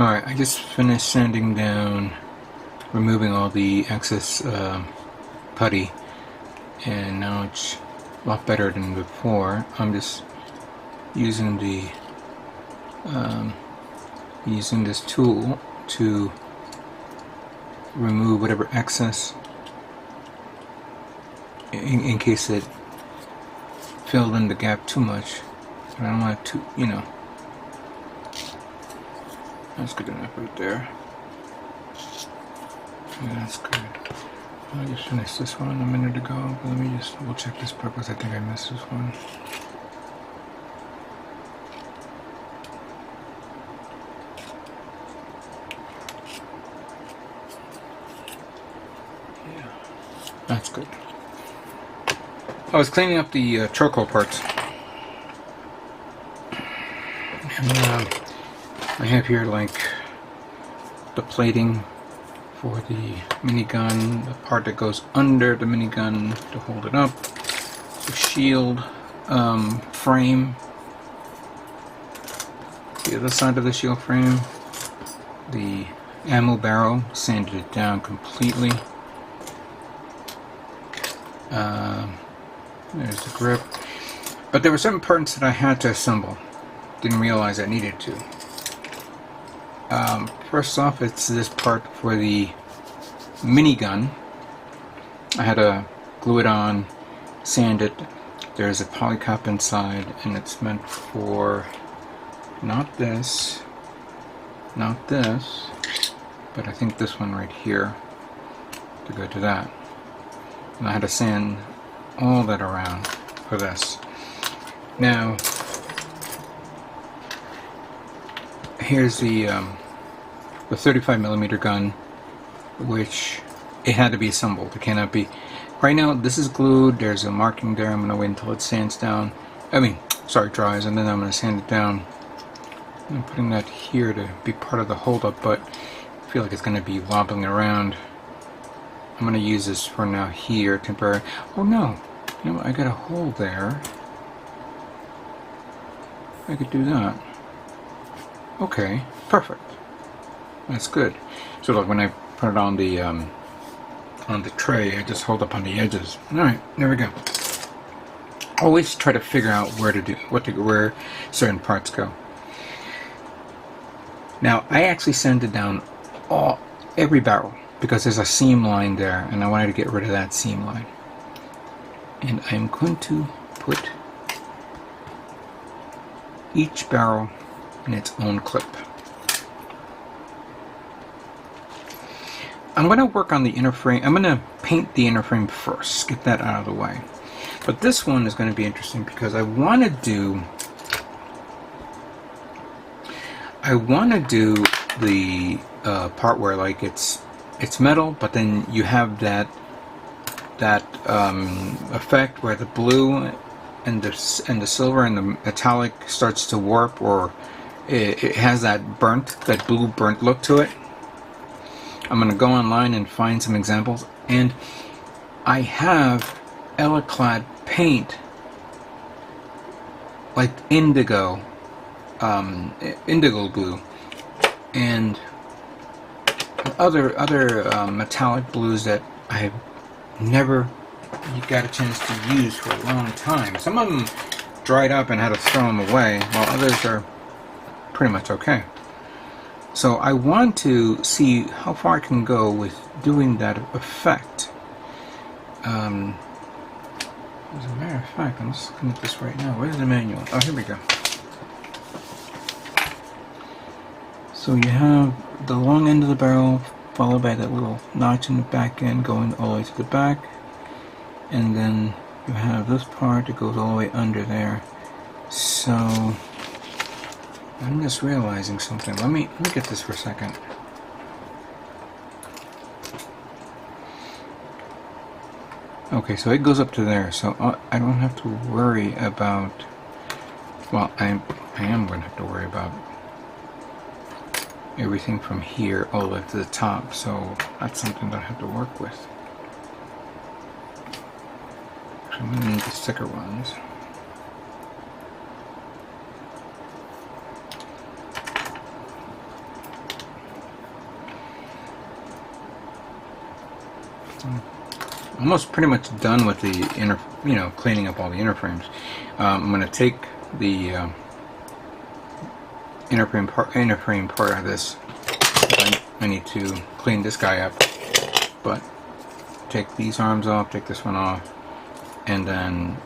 Alright, I just finished sanding down, removing all the excess putty, and now it's a lot better than before. I'm just using using this tool to remove whatever excess in case it filled in the gap too much. I don't want it to, you know. That's good enough right there. Yeah, that's good. I just finished this one a minute ago, but let me just double check this part because I think I missed this one. Yeah, that's good. I was cleaning up the charcoal parts. And, I have here like the plating for the minigun, the part that goes under the minigun to hold it up, the shield frame, the other side of the shield frame, the ammo barrel, sanded it down completely. There's the grip. But there were certain parts that I had to assemble. Didn't realize I needed to. First off, it's this part for the minigun. I had to glue it on, sand it. There's a poly cap inside, and it's meant for not this, but I think this one right here to go to that. And I had to sand all that around for this. Now, here's the 35mm gun, which it had to be assembled. It cannot be. Right now, this is glued. There's a marking there. I'm gonna wait until it sands down. Dries, and then I'm gonna sand it down. I'm putting that here to be part of the holdup, but I feel like it's gonna be wobbling around. I'm gonna use this for now here, temporary. Oh no, you know what? I got a hole there. I could do that. Okay, perfect. That's good. So look, when I put it on the tray, I just hold up on the edges. All right, there we go. Always try to figure out where certain parts go. Now, I actually sanded down every barrel because there's a seam line there, and I wanted to get rid of that seam line. And I'm going to put each barrel in its own clip. I'm going to work on the inner frame. I'm going to paint the inner frame first, get that out of the way. But this one is going to be interesting because I want to do the part where like it's metal, but then you have that effect where the blue and the silver and the metallic starts to warp, or it has that blue burnt look to it. I'm going to go online and find some examples, and I have Elaclad paint, like indigo blue, and other metallic blues that I have never got a chance to use for a long time. Some of them dried up and had to throw them away, while others are pretty much okay. So I want to see how far I can go with doing that effect. As a matter of fact, I'm just looking at this right now. Where's the manual? Oh, here we go. So you have the long end of the barrel followed by that little notch in the back end going all the way to the back, and then you have this part that goes all the way under there. So I'm just realizing something. Let me get this for a second. Okay, so it goes up to there, so I don't have to worry about, well, I am going to have to worry about everything from here all the way to the top, so that's something that I have to work with. So I'm going to need the thicker ones. almost pretty much done with the inner, cleaning up all the inner frames. I'm going to take the inner frame part of this. I need to clean this guy up, but take these arms off, take this one off, and then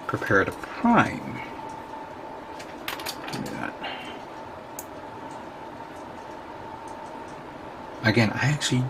prepare to prime. Do that. Again, I actually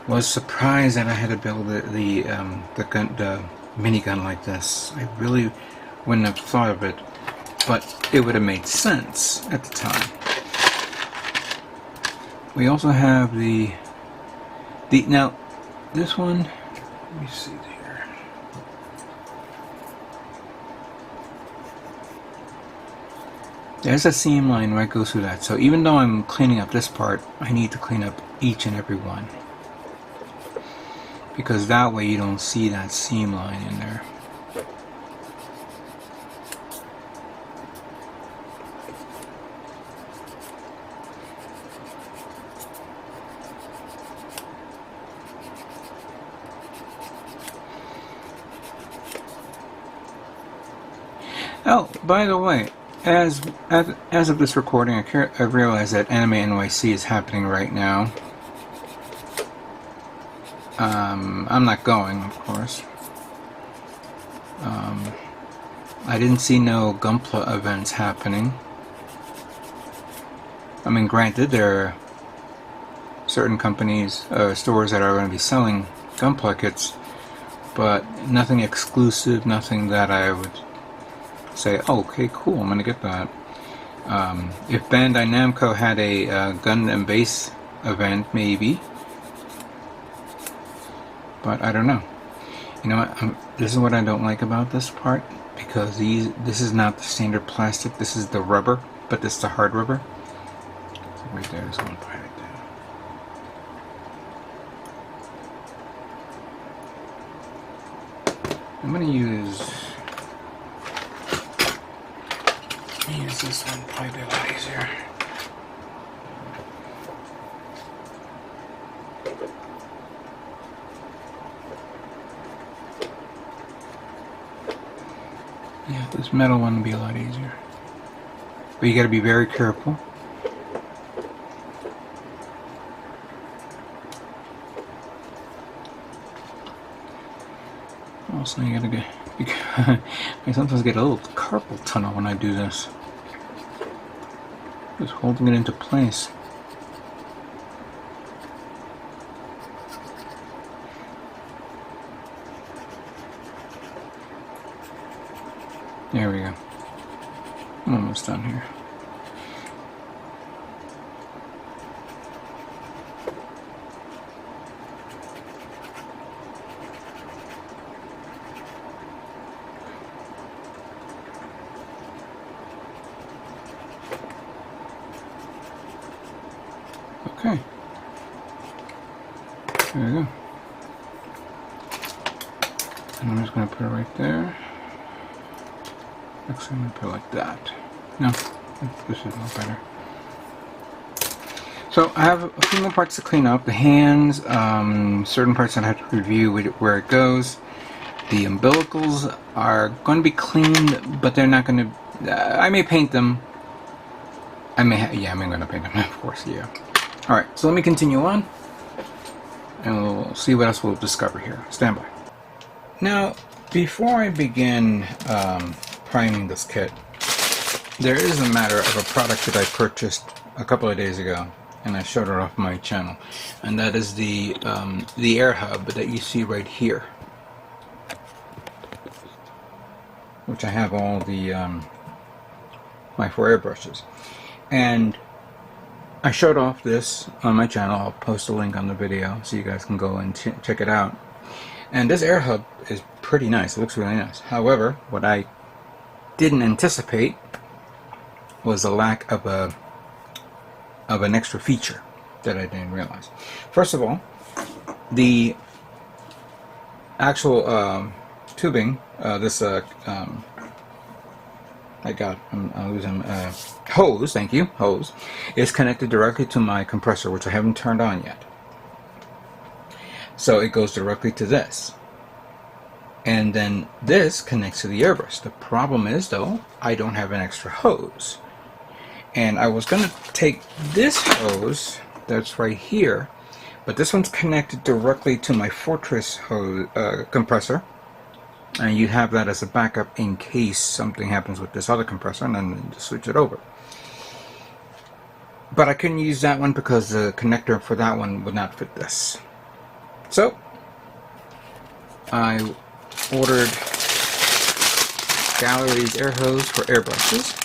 was surprised that I had to build the minigun like this. I really wouldn't have thought of it, but it would have made sense at the time. We also have the now this one. Let me see here. There's a seam line right goes through that. So even though I'm cleaning up this part, I need to clean up each and every one, because that way you don't see that seam line in there. Oh, by the way, as of this recording, I realize that Anime NYC is happening right now. I'm not going, of course. I didn't see no Gunpla events happening. I mean, granted, there are certain companies, stores that are going to be selling Gunpla kits, but nothing exclusive, nothing that I would say, oh, okay, cool, I'm going to get that. If Bandai Namco had a Gundam base event, maybe. But I don't know. You know what? This is what I don't like about this part, because this is not the standard plastic. This is the rubber, but this is the hard rubber. So right there, there's one part right there. I'm going to use this one, probably be a lot easier. Yeah, this metal one would be a lot easier. But you got to be very careful. Also, you got to get. I sometimes get a little carpal tunnel when I do this. Just holding it into place. There we go. I'm almost done here. Okay. There we go. And I'm just going to put it right there. Actually, I'm going to put it like that. No, this is more better. So I have a few more parts to clean up. The hands, certain parts that I have to review where it goes. The umbilicals are going to be cleaned, but they're not going to... I may paint them. I'm going to paint them, of course, yeah. Alright, so let me continue on, and we'll see what else we'll discover here. Stand by. Now, before I begin priming this kit, there is a matter of a product that I purchased a couple of days ago, and I showed it off my channel, and that is the Airhub that you see right here, which I have all the my 4 airbrushes, and I showed off this on my channel. I'll post a link on the video so you guys can go and check it out. And this Airhub is pretty nice. It looks really nice. However, what I didn't anticipate was the lack of an extra feature that I didn't realize. First of all, the actual tubing, I'm losing hose, thank you, hose, is connected directly to my compressor, which I haven't turned on yet. So it goes directly to this. And then this connects to the airbrush. The problem is, though, I don't have an extra hose. And I was going to take this hose that's right here, but this one's connected directly to my Fortress hose, compressor. And you have that as a backup in case something happens with this other compressor, and then just switch it over. But I couldn't use that one because the connector for that one would not fit this. So I ordered Gaahlerie's air hose for airbrushes.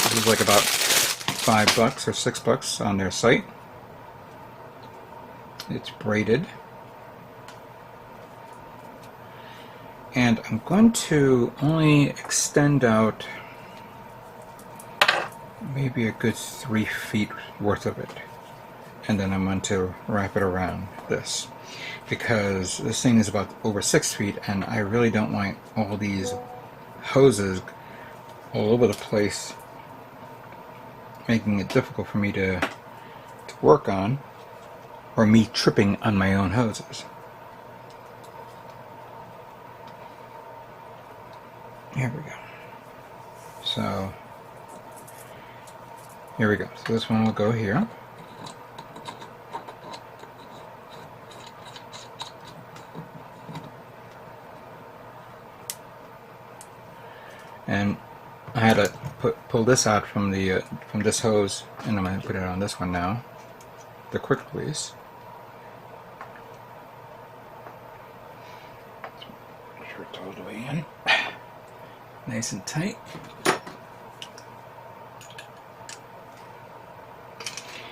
This is like about $5 or $6 on their site. It's braided. And I'm going to only extend out maybe a good 3 feet worth of it. And then I'm going to wrap it around this, because this thing is about over 6 feet, and I really don't want all these hoses all over the place, making it difficult for me to work on, or me tripping on my own hoses. Here we go. So here we go. So this one will go here. And I had to pull this out from the from this hose, and I'm going to put it on this one now. The quick release. Make sure it's all the way in. Nice and tight.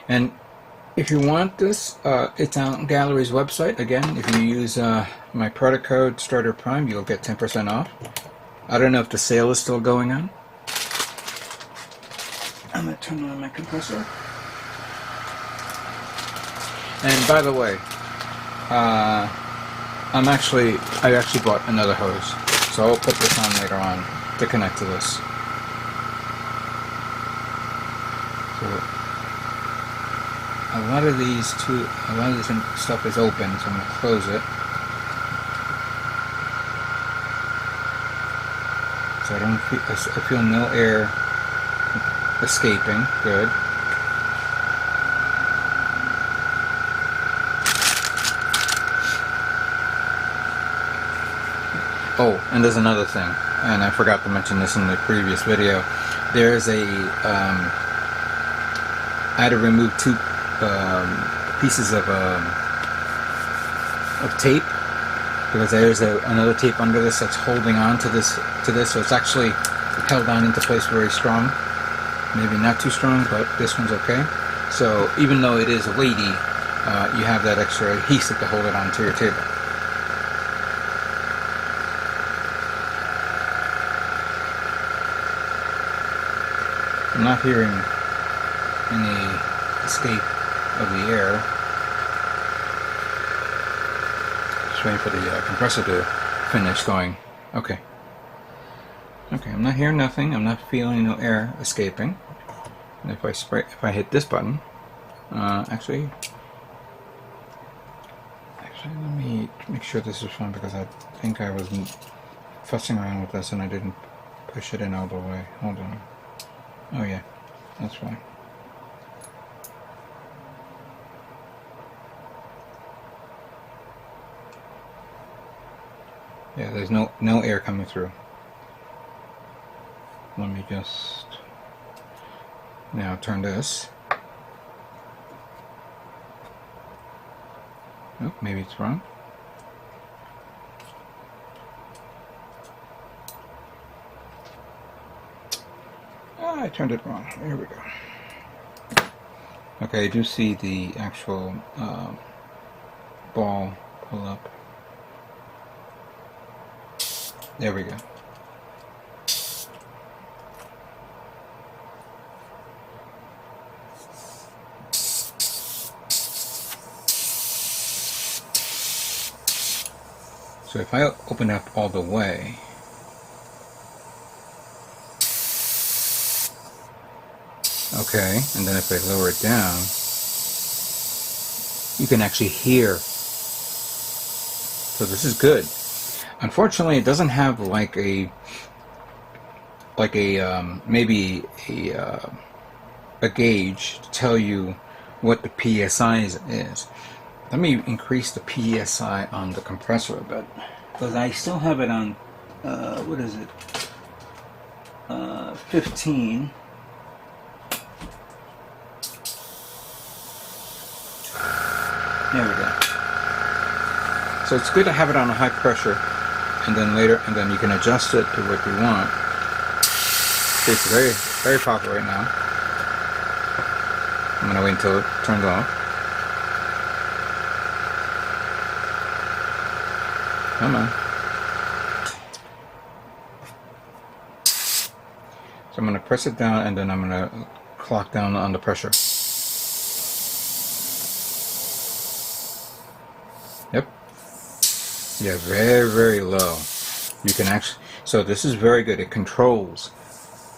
And if you want this, it's on Gaahlerie's website. Again, if you use my product code Starter Prime, you'll get 10% off. I don't know if the sale is still going on. I'm going to turn on my compressor. And by the way, I actually bought another hose, so I'll put this on later on to connect to this. So a lot of this stuff is open, so I'm going to close it. So I feel no air escaping. Good. Oh, and there's another thing, and I forgot to mention this in the previous video. There's a I had to remove 2 pieces of tape, because there's another tape under this that's holding on to this, so it's actually held on into place very strong. Maybe not too strong, but this one's okay. So even though it is weighty, you have that extra adhesive to hold it onto your table. I'm not hearing any escape of the air. Just waiting for the compressor to finish going. Okay. Okay, I'm not hearing nothing. I'm not feeling no air escaping. And if I hit this button, actually, let me make sure this is fine, because I think I was fussing around with this and I didn't push it in all the way. Hold on. Oh yeah, that's fine. Yeah, there's no air coming through. Let me just now turn this. Oh, maybe it's wrong. I turned it wrong. There we go. Okay, I do see the actual ball pull up. There we go. So if I open up all the way, Okay, and then if I lower it down, you can actually hear. So this is good. Unfortunately, it doesn't have like a maybe a gauge to tell you what the PSI is. Let me increase the PSI on the compressor a bit, because I still have it on what is it, 15. There we go. So it's good to have it on a high pressure, and then you can adjust it to what you want. It's very, very popular right now. I'm gonna wait until it turns off. Come on. So I'm gonna press it down, and then I'm gonna clock down on the pressure. Yep. Yeah, very, very low. You can actually, so this is very good. It controls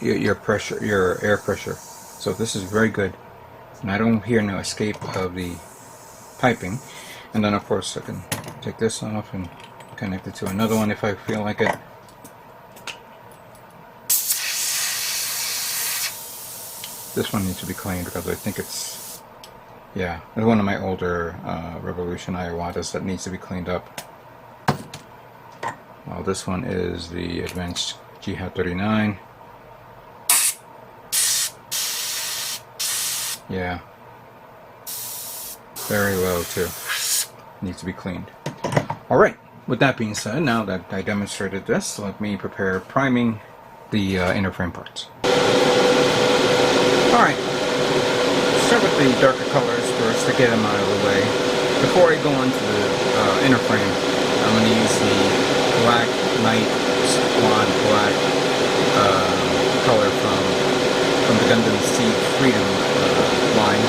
your pressure, your air pressure. So this is very good. And I don't hear no escape of the piping. And then of course I can take this off and connect it to another one if I feel like it. This one needs to be cleaned because I think it's, yeah, it's one of my older Revolution Iwatas that needs to be cleaned up. Well, this one is the Advanced GH39. Yeah, very low too. Needs to be cleaned. Alright, with that being said, now that I demonstrated this, let me prepare priming the inner frame parts. Alright, start with the darker colors first to get them out of the way. Before I go on to the inner frame, I'm going to use the black night squad black color from the Gundam Seed Freedom line.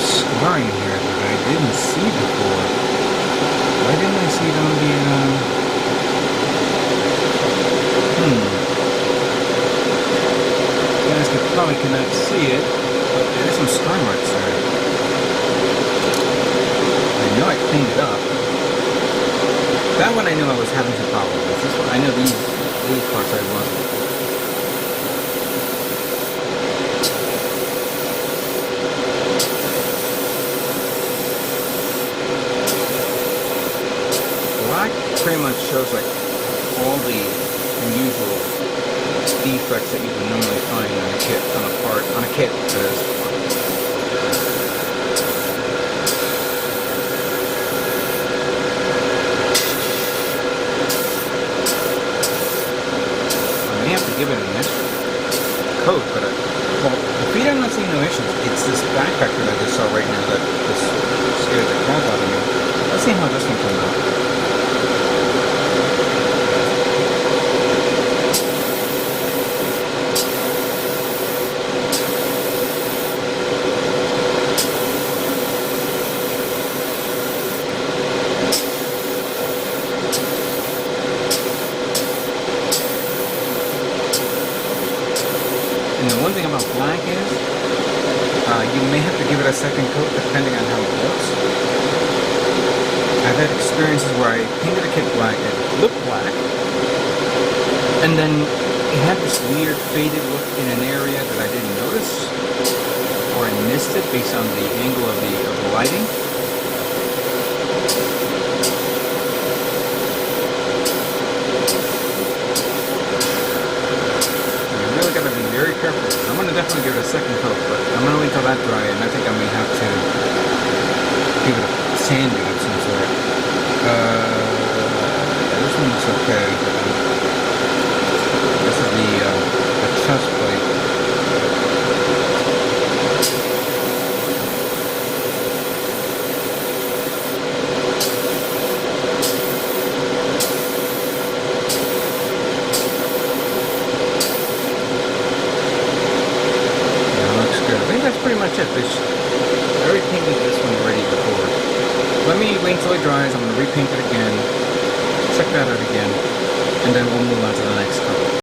Scarring here that I didn't see before. Why didn't I see it on the You guys probably cannot see it, but there's some scar marks there. I know I cleaned it up. That one I knew I was having some problems with. This one, I know these parts I wasn't. Pretty much shows like all the unusual defects that you would normally find on a kit, on a kit that is. I may have to give it an extra coat, but well, the feet I'm not seeing no issues. It's this back factor that I just saw right now that just scared the crap out of me. Let's see how this one comes out. One thing about black is you may have to give it a second coat depending on how it looks. I I've had experiences where I painted a kit black, it looked black, and then it had this weird faded look in an area that I didn't notice, or I missed it based on the angle of the lighting. Gotta be very careful. I'm gonna definitely give it a second coat, but I'm gonna wait till that dry, and I think I may have to give it a sanding of some sort. This one looks okay. This is the chest plate. Pretty much it. I already painted this one already before. Let me wait until it dries. I'm going to repaint it again, check that out again, and then we'll move on to the next color.